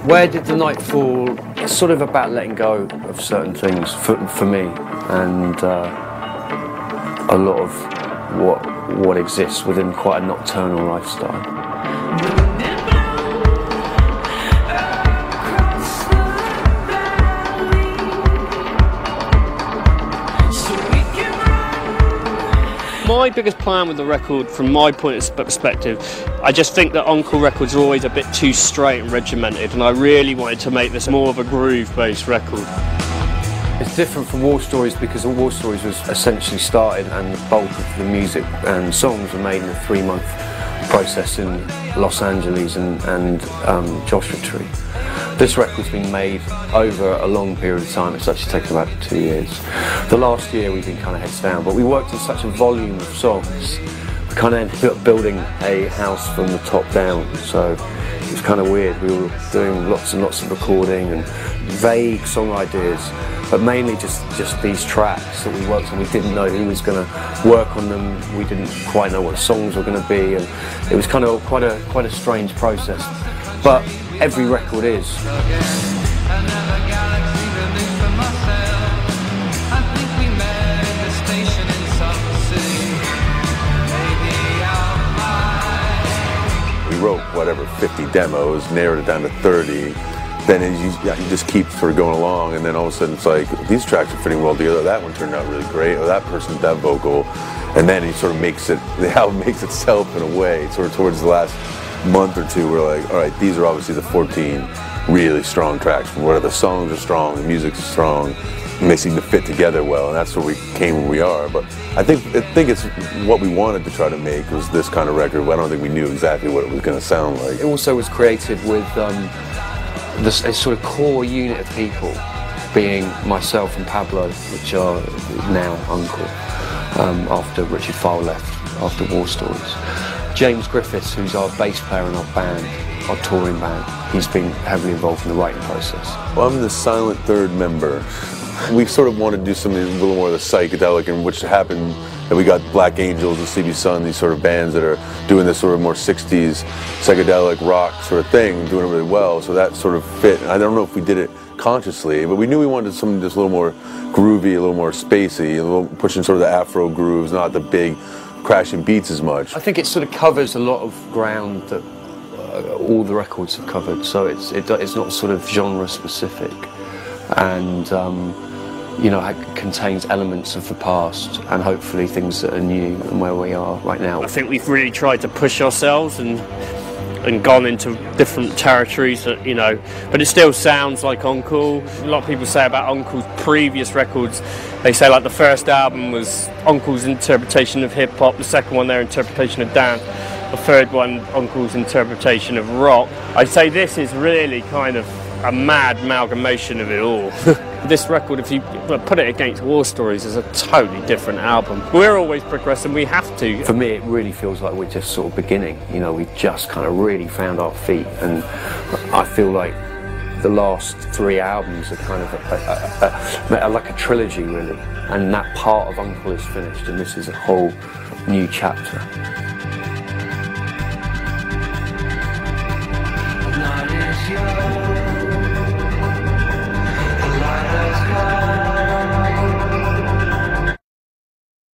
Where did the night fall? It's sort of about letting go of certain things for me, and a lot of what exists within quite a nocturnal lifestyle. My biggest plan with the record, from my point of perspective, I just think that UNKLE records are always a bit too straight and regimented, and I really wanted to make this more of a groove-based record. It's different from War Stories because War Stories was essentially started, and the bulk of the music and songs were made in a 3-month process in Los Angeles and Joshua Tree. This record's been made over a long period of time. It's actually taken about 2 years. The last year we've been kind of heads down, but we worked on such a volume of songs. We kind of ended up building a house from the top down, so it was kind of weird. We were doing lots and lots of recording and vague song ideas, but mainly just these tracks that we worked on. We didn't know who was going to work on them. We didn't quite know what the songs were going to be, and it was kind of quite a strange process. But every record is. We wrote whatever 50 demos, narrowed it down to 30. Then you just keep sort of going along, and then all of a sudden it's like, these tracks are fitting well together. That one turned out really great, or that person did that vocal, and then it sort of makes it. The album makes itself in a way. Sort of towards the last month or two, we're like, all right, these are obviously the 14 really strong tracks, where the songs are strong, the music's strong, and they seem to fit together well, and that's where we came where we are. But I think it's what we wanted to try to make was this kind of record. I don't think we knew exactly what it was going to sound like. It also was created with a sort of core unit of people, being myself and Pablo, which are now UNKLE, after Richard Fowle left after War Stories. James Griffiths, who's our bass player in our band, our touring band, he's been heavily involved in the writing process. Well, I'm the silent third member. We sort of wanted to do something a little more of the psychedelic, and which happened that we got Black Angels and CB Sun, these sort of bands that are doing this sort of more 60s psychedelic rock sort of thing, doing it really well, so that sort of fit. I don't know if we did it consciously, but we knew we wanted something just a little more groovy, a little more spacey, a little pushing sort of the Afro grooves, not the big crashing beats as much. I think it sort of covers a lot of ground that all the records have covered, so it's not sort of genre specific, and you know, it contains elements of the past and hopefully things that are new and where we are right now. I think we've really tried to push ourselves and gone into different territories that, you know, but it still sounds like UNKLE. A lot of people say about UNKLE's previous records, they say like the first album was UNKLE's interpretation of hip-hop, the second one their interpretation of dance, the third one UNKLE's interpretation of rock. I'd say this is really kind of a mad amalgamation of it all. This record, if you put it against War Stories, is a totally different album. We're always progressing, we have to. For me, it really feels like we're just sort of beginning. You know, we've just kind of really found our feet, and I feel like the last 3 albums are kind of like a trilogy, really. And that part of UNKLE is finished, and this is a whole new chapter. Night is young.